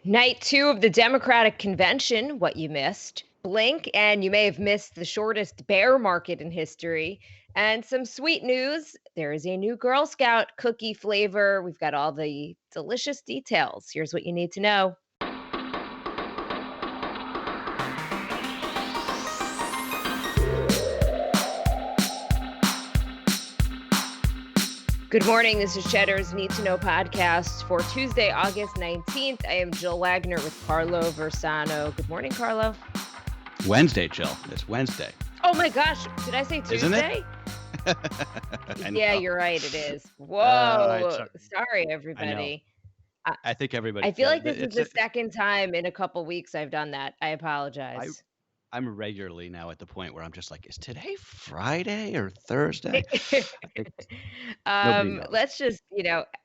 Night two of the Democratic Convention, what you missed. Blink, and you may have missed the shortest bear market in history. And some sweet news there is a new Girl Scout cookie flavor. We've got all the delicious details. Here's what you need to know. Good morning. This is Cheddar's Need to Know podcast for Tuesday, August 19th. I am Jill Wagner with Carlo Versano. Good morning, Carlo. Wednesday, Jill. It's Wednesday. Oh my gosh. Did I say Tuesday? Isn't it? Yeah, you're right. It is. Whoa. Sorry, I know. everybody. I think everybody I feel feels like this is the second time in a couple weeks I've done that. I apologize. I'm regularly now at the point where I'm just like, is today Friday or Thursday? I think nobody knows. Let's just,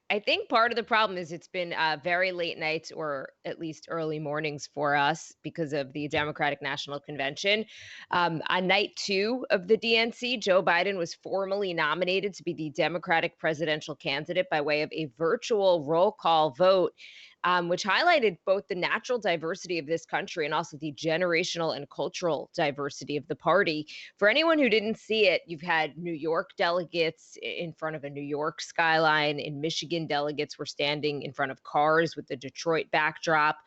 I think part of the problem is it's been very late nights or at least early mornings for us because of the Democratic National Convention. On night two of the DNC, Joe Biden was formally nominated to be the Democratic presidential candidate by way of a virtual roll call vote. Which highlighted both the natural diversity of this country and also the generational and cultural diversity of the party. For anyone who didn't see it, you've had New York delegates in front of a New York skyline. In Michigan, delegates were standing in front of cars with the Detroit backdrop.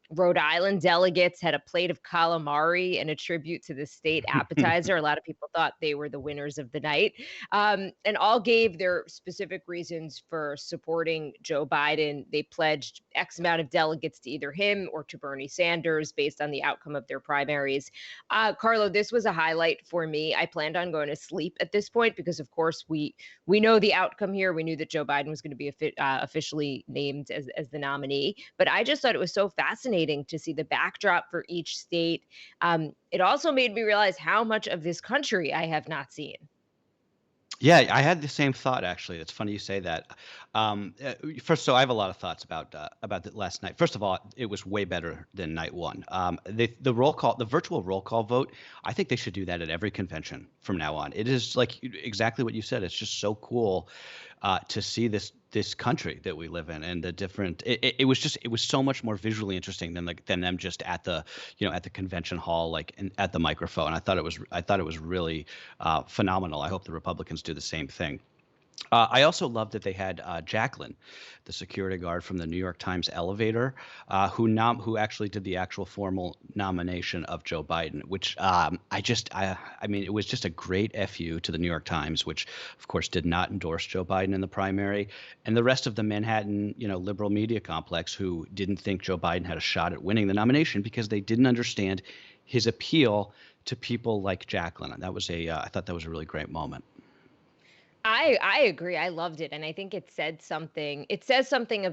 Rhode Island delegates had a plate of calamari and a tribute to the state appetizer. A lot of people thought they were the winners of the night. And all gave their specific reasons for supporting Joe Biden. They pledged X amount of delegates to either him or to Bernie Sanders based on the outcome of their primaries. Carlo, this was a highlight for me. I planned on going to sleep at this point because, of course, we know the outcome here. We knew that Joe Biden was going to be officially named as the nominee. But I just thought it was so fascinating to see the backdrop for each state. It also made me realize how much of this country I have not seen. Yeah, I had the same thought actually. It's funny you say that. First, so I have a lot of thoughts about last night. First of all, it was way better than night one. The roll call, the virtual roll call vote. I think they should do that at every convention from now on. It is like exactly what you said. It's just so cool to see this country that we live in and the different. It was so much more visually interesting than them just at the at the convention hall at the microphone. I thought it was really phenomenal. I hope the Republicans do the same thing. I also love that they had Jacqueline, the security guard from the New York Times elevator, who actually did the actual formal nomination of Joe Biden, which I mean, it was just a great FU to the New York Times, which of course did not endorse Joe Biden in the primary, and the rest of the Manhattan, liberal media complex who didn't think Joe Biden had a shot at winning the nomination because they didn't understand his appeal to people like Jacqueline. And that was I thought that was a really great moment. I agree. I loved it. And I think it said something. I think it says something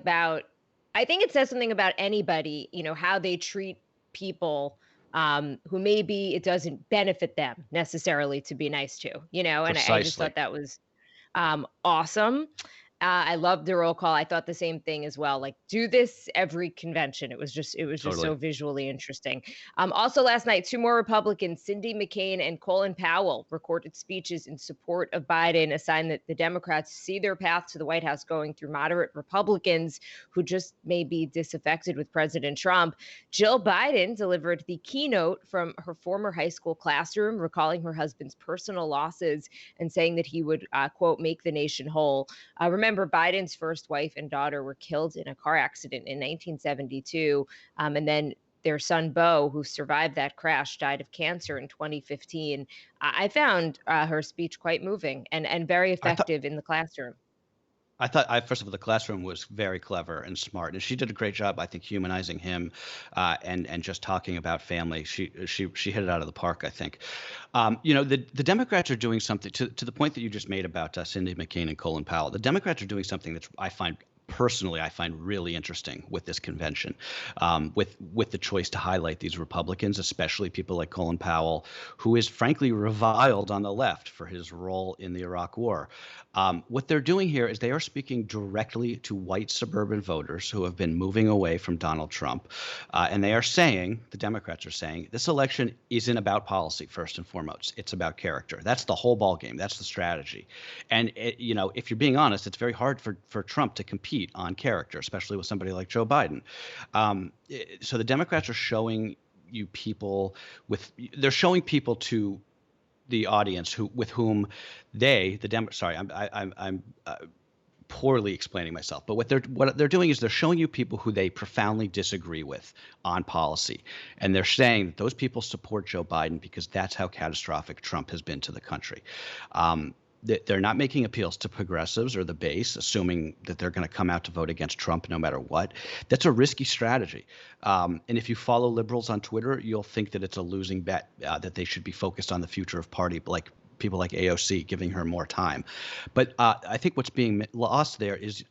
about anybody, how they treat people who maybe it doesn't benefit them necessarily to be nice to, and I just Precisely. thought that was awesome. I loved the roll call. I thought the same thing as well. Like, do this every convention. It was just Totally. so visually interesting. Also last night, two more Republicans, Cindy McCain and Colin Powell, recorded speeches in support of Biden, a sign that the Democrats see their path to the White House going through moderate Republicans who just may be disaffected with President Trump. Jill Biden delivered the keynote from her former high school classroom, recalling her husband's personal losses and saying that he would, quote, make the nation whole. Remember, Biden's first wife and daughter were killed in a car accident in 1972. And then their son, Beau, who survived that crash, died of cancer in 2015. I found her speech quite moving and very effective in the classroom. I thought, first of all, the classroom was very clever and smart, and she did a great job, I think, humanizing him, and just talking about family. She hit it out of the park, I think. The Democrats are doing something to the point that you just made about Cindy McCain and Colin Powell. The Democrats are doing something that I find really interesting with this convention, with the choice to highlight these Republicans, especially people like Colin Powell, who is frankly reviled on the left for his role in the Iraq War. What they're doing here is they are speaking directly to white suburban voters who have been moving away from Donald Trump. And they are saying, the Democrats are saying, this election isn't about policy first and foremost. It's about character. That's the whole ballgame. That's the strategy. And, if you're being honest, it's very hard for Trump to compete compete on character, especially with somebody like Joe Biden. So the Democrats are showing you people they're showing people to the audience with whom sorry, I'm poorly explaining myself, but what they're doing is they're showing you people who they profoundly disagree with on policy, and they're saying that those people support Joe Biden because that's how catastrophic Trump has been to the country. They're not making appeals to progressives or the base, assuming that they're going to come out to vote against Trump no matter what. That's a risky strategy. And if you follow liberals on Twitter, you'll think that it's a losing bet, that they should be focused on the future of party, like people like AOC, giving her more time. But I think what's being lost there is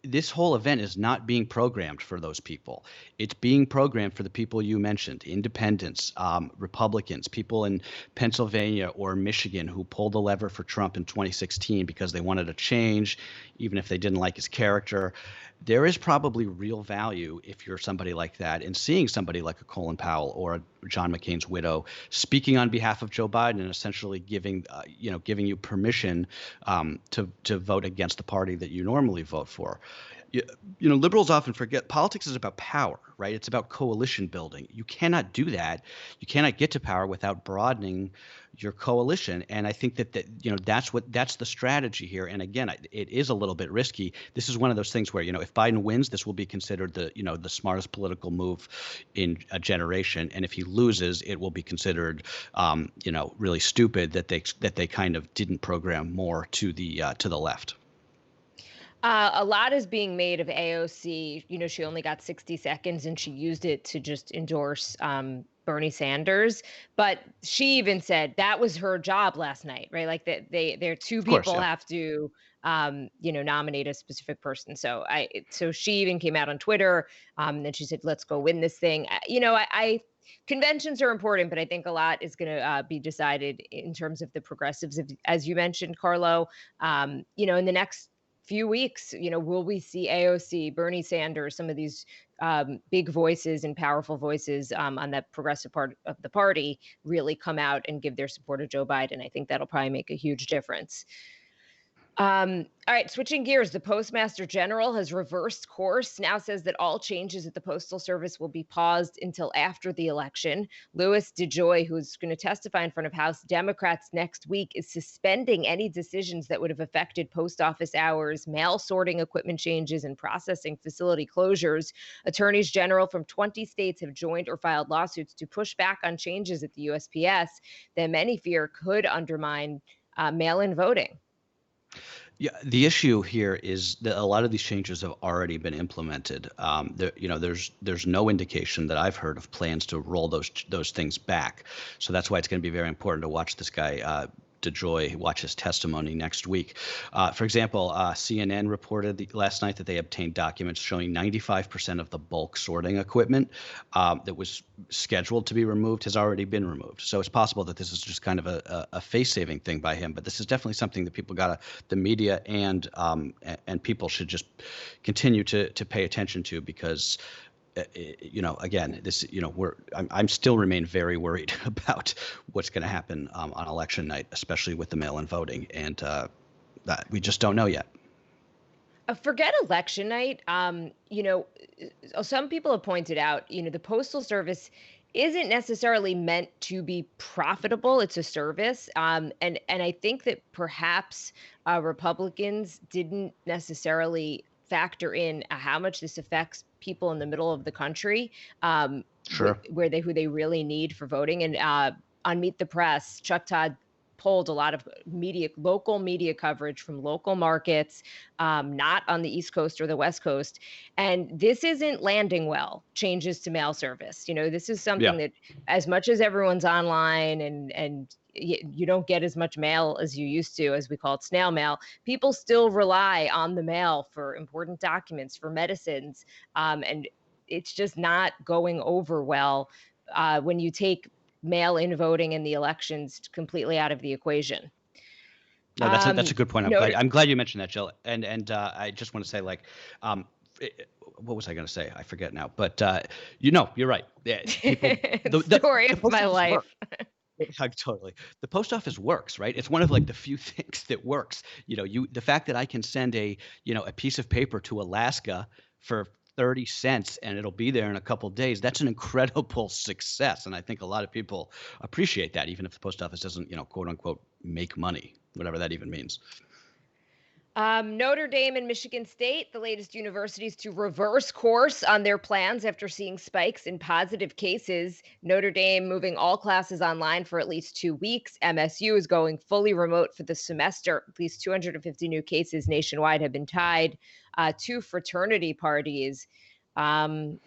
this whole event is not being programmed for those people. It's being programmed for the people you mentioned: independents, Republicans, people in Pennsylvania or Michigan who pulled the lever for Trump in 2016 because they wanted a change, even if they didn't like his character. There is probably real value, if you're somebody like that, in seeing somebody like a Colin Powell or a John McCain's widow speaking on behalf of Joe Biden and essentially giving you permission to vote against the party that you normally vote for. Liberals often forget politics is about power, right? It's about coalition building. You cannot do that. You cannot get to power without broadening your coalition. And I think that that's the strategy here. And again, it is a little bit risky. This is one of those things where, if Biden wins, this will be considered the smartest political move in a generation. And if he loses, it will be considered, really stupid that they kind of didn't program more to the left. A lot is being made of AOC. She only got 60 seconds and she used it to just endorse Bernie Sanders. But she even said that was her job last night, right? Like that their two Of course, people yeah. have to nominate a specific person. So she even came out on Twitter and she said, let's go win this thing. Conventions are important, but I think a lot is going to be decided in terms of the progressives, as you mentioned, Carlo. In the next few weeks, will we see AOC, Bernie Sanders, some of these big voices and powerful voices on that progressive part of the party really come out and give their support to Joe Biden? I think that'll probably make a huge difference. All right, switching gears, the Postmaster General has reversed course, now says that all changes at the Postal Service will be paused until after the election. Louis DeJoy, who's going to testify in front of House Democrats next week, is suspending any decisions that would have affected post office hours, mail sorting equipment changes, and processing facility closures. Attorneys general from 20 states have joined or filed lawsuits to push back on changes at the USPS that many fear could undermine mail-in voting. Yeah, the issue here is that a lot of these changes have already been implemented. There's no indication that I've heard of plans to roll those things back. So that's why it's going to be very important to watch this guy DeJoy watch his testimony next week. For example, CNN reported last night that they obtained documents showing 95% of the bulk sorting equipment that was scheduled to be removed has already been removed. So it's possible that this is just kind of a face-saving thing by him. But this is definitely something that the media and people should just continue to pay attention to, because again, I'm still remain very worried about what's going to happen on election night, especially with the mail-in voting, and that we just don't know yet. Forget election night. Some people have pointed out, the Postal Service isn't necessarily meant to be profitable. It's a service. And I think that perhaps Republicans didn't necessarily factor in how much this affects people in the middle of the country, Sure. who they really need for voting. And on Meet the Press, Chuck Todd pulled a lot of local media coverage from local markets, not on the East Coast or the West Coast. And this isn't landing well, changes to mail service. This is something that, as much as everyone's online and you don't get as much mail as you used to, as we call it, snail mail, people still rely on the mail for important documents, for medicines. And it's just not going over well when you take mail-in voting in the elections completely out of the equation. No, that's a good point. I'm glad you mentioned that, Jill. And I just want to say, what was I going to say? I forget now. But you're right. Yeah, the story of my life. Totally. The post office works, right? It's one of like the few things that works. The fact that I can send a piece of paper to Alaska for 30 cents and it'll be there in a couple days, that's an incredible success. And I think a lot of people appreciate that, even if the post office doesn't, quote unquote, make money, whatever that even means. Notre Dame and Michigan State, the latest universities to reverse course on their plans after seeing spikes in positive cases. Notre Dame moving all classes online for at least 2 weeks. MSU is going fully remote for the semester. At least 250 new cases nationwide have been tied to fraternity parties. Um,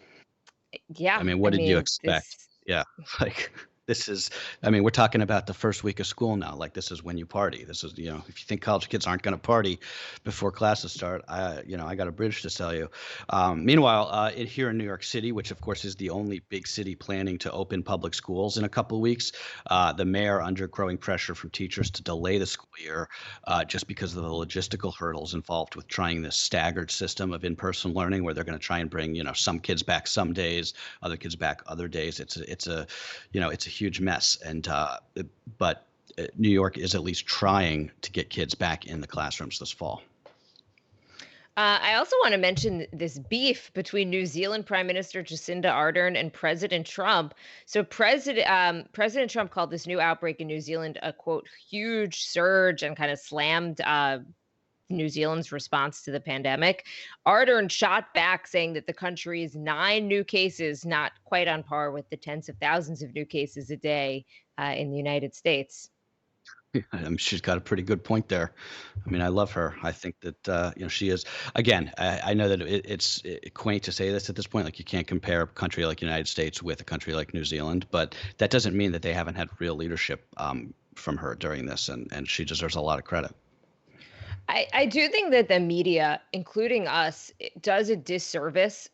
I yeah, mean, I what did you mean, expect? this Yeah, like this is, I mean, we're talking about the first week of school now. Like this is when you party. This is, if you think college kids aren't going to party before classes start, I got a bridge to sell you. Meanwhile, here in New York City, which of course is the only big city planning to open public schools in a couple of weeks, the mayor under growing pressure from teachers to delay the school year just because of the logistical hurdles involved with trying this staggered system of in-person learning, where they're going to try and bring, some kids back some days, other kids back other days. It's a huge mess. But New York is at least trying to get kids back in the classrooms this fall. I also want to mention this beef between New Zealand Prime Minister Jacinda Ardern and President Trump. So, President Trump called this new outbreak in New Zealand a quote huge surge and kind of slammed New Zealand's response to the pandemic. Ardern shot back, saying that the country's 9 new cases, not quite on par with the tens of thousands of new cases a day in the United States. She's got a pretty good point there. I mean, I love her. I think that she is. Again, I know that it's quaint to say this at this point. Like you can't compare a country like United States with a country like New Zealand, but that doesn't mean that they haven't had real leadership from her during this, and she deserves a lot of credit. I do think that the media, including us, does a disservice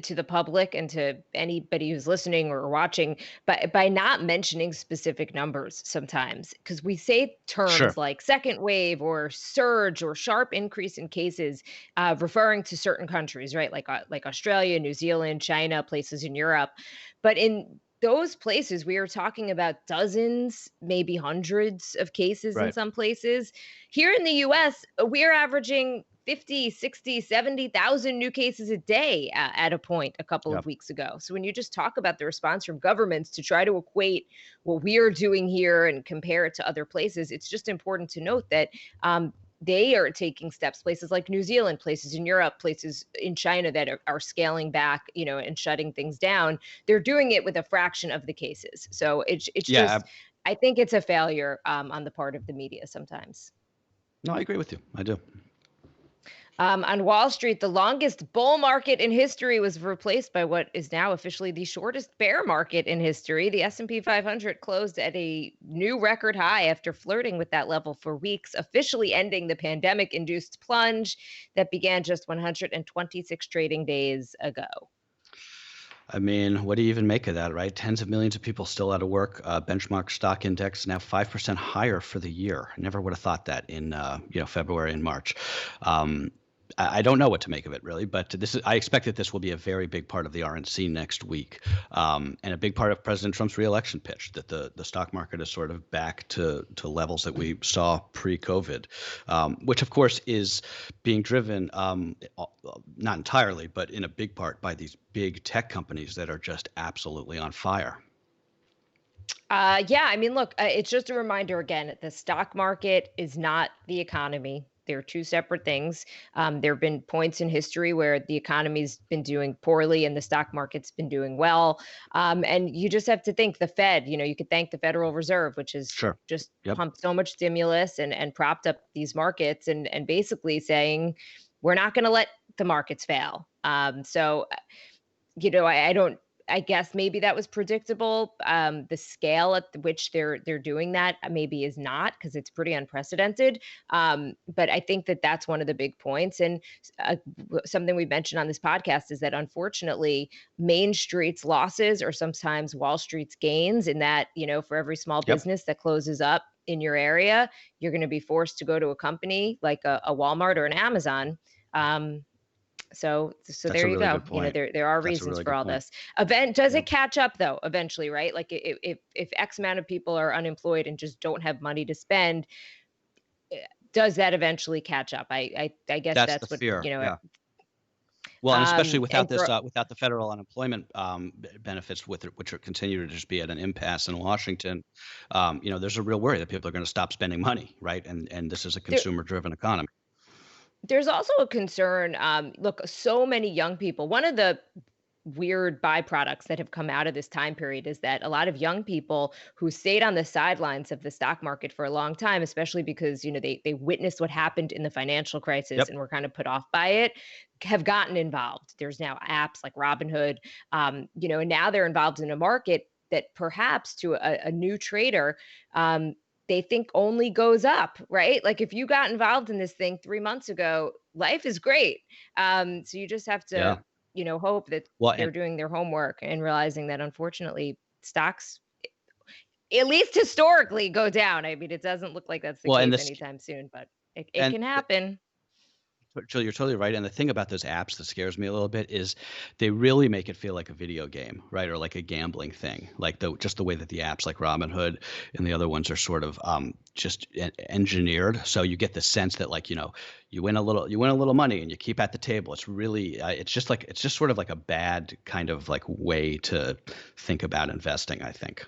to the public and to anybody who's listening or watching, but by not mentioning specific numbers sometimes, because we say Sure. terms like second wave or surge or sharp increase in cases, referring to certain countries, right? Like Australia, New Zealand, China, places in Europe, but in those places, we are talking about dozens, maybe hundreds of cases in Right. some places. Here in the US, we're averaging 50, 60, 70,000 new cases a day at a point a couple Yeah. of weeks ago. So when you just talk about the response from governments to try to equate what we are doing here and compare it to other places, it's just important to note that they are taking steps, places like New Zealand, places in Europe, places in China that are scaling back, and shutting things down. They're doing it with a fraction of the cases. So it's Yeah. just, I think it's a failure on the part of the media sometimes. No, I agree with you. I do. On Wall Street, the longest bull market in history was replaced by what is now officially the shortest bear market in history. The S&P 500 closed at a new record high after flirting with that level for weeks, officially ending the pandemic-induced plunge that began just 126 trading days ago. I mean, what do you even make of that, right? Tens of millions of people still out of work. Benchmark stock index now 5% higher for the year. Never would have thought that in February and March. Um, I don't know what to make of it really, but I expect that this will be a very big part of the RNC next week, and a big part of President Trump's reelection pitch, that the stock market is sort of back to levels that we saw pre-COVID, which of course is being driven not entirely, but in a big part by these big tech companies that are just absolutely on fire. Yeah, I mean, look, it's just a reminder again, the stock market is not the economy. They're two separate things. There have been points in history where the economy's been doing poorly and the stock market's been doing well. And you just have to think the Fed, you could thank the Federal Reserve, which has Sure. just Yep. pumped so much stimulus and propped up these markets and basically saying, we're not going to let the markets fail. I don't. I guess maybe that was predictable. The scale at which they're doing that maybe is not, because it's pretty unprecedented. But I think that that's one of the big points, and something we mentioned on this podcast is that unfortunately, Main Street's losses are sometimes Wall Street's gains. In that, for every small Yep. business that closes up in your area, you're going to be forced to go to a company like a Walmart or an Amazon. Um, So That's there a you really go. good You know, point. there are That's a reasons really for good all point. this. Does Yeah. it catch up though eventually, right? Like if X amount of people are unemployed and just don't have money to spend, does that eventually catch up? I guess That's the that's what, fear. you know, Yeah. Well, and especially and without this, for without the federal unemployment benefits, which are continue to just be at an impasse in Washington, there's a real worry that people are going to stop spending money, right? And this is a there consumer-driven economy. there's also a concern. Look, so many young people. One of the weird byproducts that have come out of this time period is that a lot of young people who stayed on the sidelines of the stock market for a long time, especially because, they witnessed what happened in the financial crisis Yep. and were kind of put off by it, have gotten involved. There's now apps like Robinhood, and now they're involved in a market that perhaps to a new trader, they think only goes up, right? Like if you got involved in this thing 3 months ago, life is great. So you just have to, Yeah. hope that Well, they're doing their homework and realizing that unfortunately stocks, at least historically, go down. I mean, it doesn't look like that's the and case this anytime soon, but it and can happen. Julie, you're totally right. And the thing about those apps that scares me a little bit is they really make it feel like a video game, right? Or like a gambling thing. Like just the way that the apps like Robinhood and the other ones are sort of just engineered. So you get the sense that like, you win a little money and you keep at the table. It's really it's just sort of like a bad kind of like way to think about investing, I think.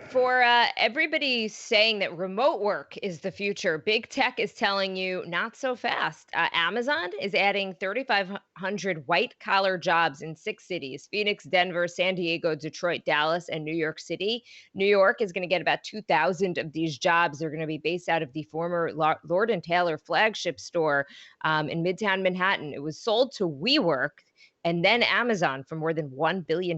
For everybody saying that remote work is the future, big tech is telling you not so fast. Amazon is adding 3,500 white collar jobs in 6 cities: Phoenix, Denver, San Diego, Detroit, Dallas, and New York City. New York is going to get about 2,000 of these jobs. They're going to be based out of the former Lord and Taylor flagship store in Midtown Manhattan. It was sold to WeWork and then Amazon for more than $1 billion.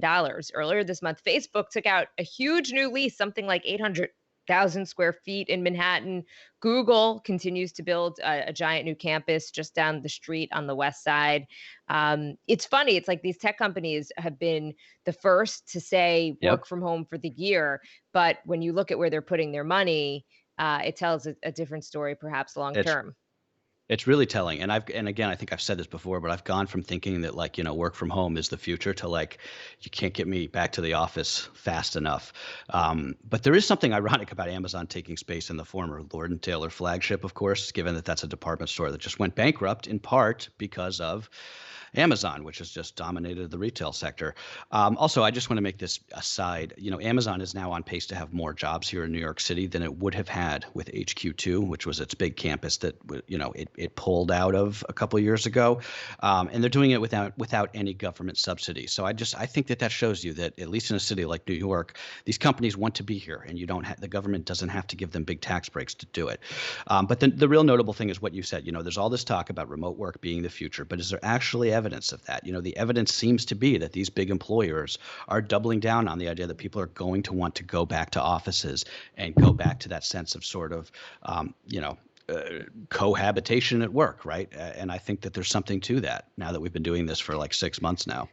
Earlier this month, Facebook took out a huge new lease, something like 800,000 square feet in Manhattan. Google continues to build a giant new campus just down the street on the west side. It's funny. It's like these tech companies have been the first to say Yep. work from home for the year. But when you look at where they're putting their money, it tells a different story, perhaps long It's term. It's really telling, and again, I think I've said this before, but I've gone from thinking that like work from home is the future to like you can't get me back to the office fast enough. But there is something ironic about Amazon taking space in the former Lord and Taylor flagship, of course, given that that's a department store that just went bankrupt in part because of Amazon, which has just dominated the retail sector. Also, I just want to make this aside. Amazon is now on pace to have more jobs here in New York City than it would have had with HQ2, which was its big campus that it pulled out of a couple of years ago, and they're doing it without any government subsidy. So I think that shows you that at least in a city like New York, these companies want to be here, and the government doesn't have to give them big tax breaks to do it. But the real notable thing is what you said. There's all this talk about remote work being the future, but is there actually evidence of that? The evidence seems to be that these big employers are doubling down on the idea that people are going to want to go back to offices and go back to that sense of sort of, cohabitation at work, right? And I think that there's something to that now that we've been doing this for like 6 months now.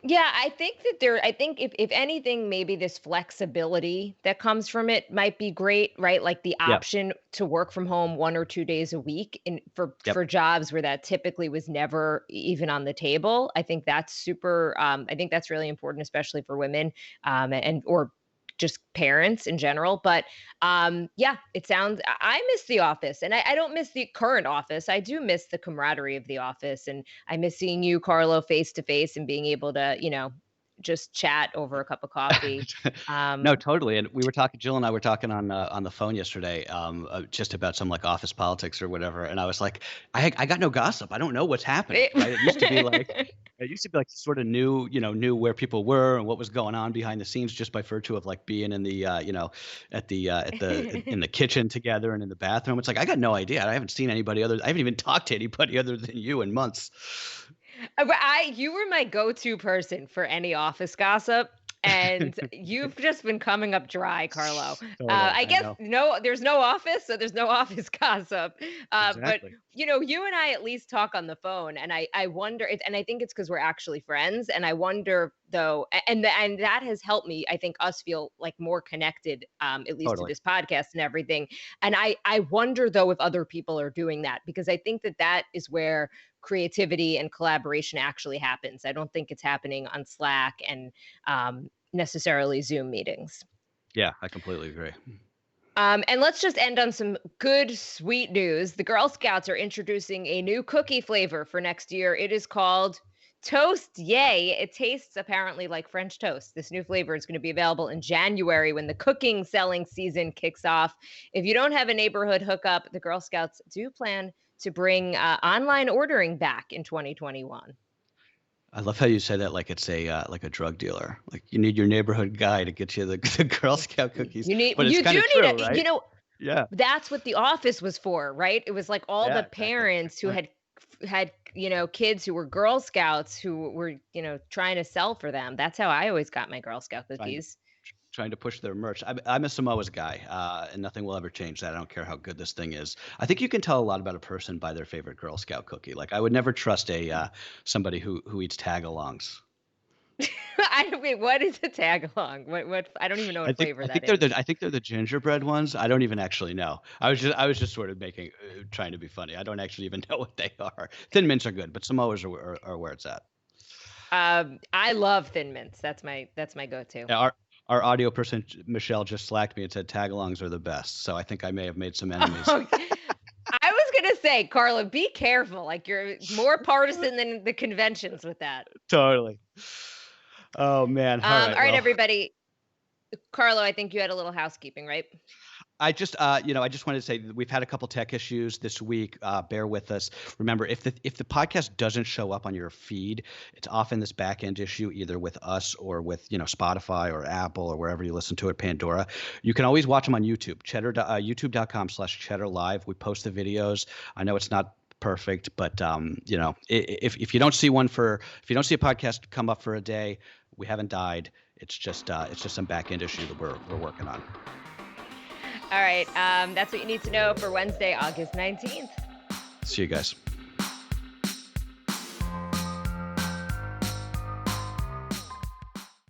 Yeah, I think if anything, maybe this flexibility that comes from it might be great, right? Like the Yep. option to work from home 1 or 2 days a week and Yep. for jobs where that typically was never even on the table. I think that's super I think that's really important, especially for women and or just parents in general. But yeah, it sounds I miss the office, and I don't miss the current office. I do miss the camaraderie of the office, and I miss seeing you, Carlo, face to face and being able to, just chat over a cup of coffee. No, Um, totally. And we were talking, Jill and I were talking on the phone yesterday, just about some like office politics or whatever. And I was like, I got no gossip. I don't know what's happening, right? It used to be like sort of knew where people were and what was going on behind the scenes just by virtue of like being in the, in the kitchen together and in the bathroom. It's like, I got no idea. I haven't even talked to anybody other than you in months. But you were my go-to person for any office gossip. And you've just been coming up dry, Carlo. Totally, I I guess know. there's no office, so there's no office gossip. But Exactly. you and I at least talk on the phone, and I wonder, and I think it's because we're actually friends, and I wonder though, and that has helped me. I think us feel like more connected, at least to Totally. this podcast and everything. And I wonder though if other people are doing that, because I think that is where creativity and collaboration actually happens. I don't think it's happening on Slack and necessarily Zoom meetings. Yeah, I completely agree. And let's just end on some good, sweet news. The Girl Scouts are introducing a new cookie flavor for next year. It is called Toast Yay. It tastes apparently like French toast. This new flavor is going to be available in January when the cooking selling season kicks off. If you don't have a neighborhood hookup, the Girl Scouts do plan to bring online ordering back in 2021. I love how you say that like a drug dealer. Like you need your neighborhood guy to get you the, the Girl Scout cookies, but it's You kind do of need true, a, right? Yeah, that's what the office was for, right? It was like all the yeah, exactly. Good parents who point. had kids who were Girl Scouts who were trying to sell for them. That's how I always got my Girl Scout Trying to cookies. trying to push their merch. I'm a Samoa's guy, and nothing will ever change that. I don't care how good this thing is. I think you can tell a lot about a person by their favorite Girl Scout cookie. Like I would never trust a somebody who eats tag-alongs. I mean, what is a tag along? What I don't even know what flavor that is. I think they're the gingerbread ones. I don't even actually know. I was just sort of making trying to be funny. I don't actually even know what they are. Thin mints are good, but Samoas are where it's at. I love Thin Mints. That's my go-to. Yeah, our audio person Michelle just slacked me and said tagalongs are the best. So I think I may have made some enemies. Oh, I was gonna say, Carla, be careful. Like you're more partisan than the conventions with that. Totally. Oh man. All right. All right, Well, everybody. Carlo, I think you had a little housekeeping, right? I just wanted to say that we've had a couple tech issues this week. Bear with us. Remember, if the podcast doesn't show up on your feed, it's often this back end issue, either with us or with Spotify or Apple or wherever you listen to it, Pandora. You can always watch them on YouTube. Cheddar, youtube.com/Cheddar Live. We post the videos. I know it's not perfect, but if you don't see if you don't see a podcast come up for a day, we haven't died. It's just some back end issue that we're working on. All right. That's what you need to know for Wednesday, August 19th. See you guys.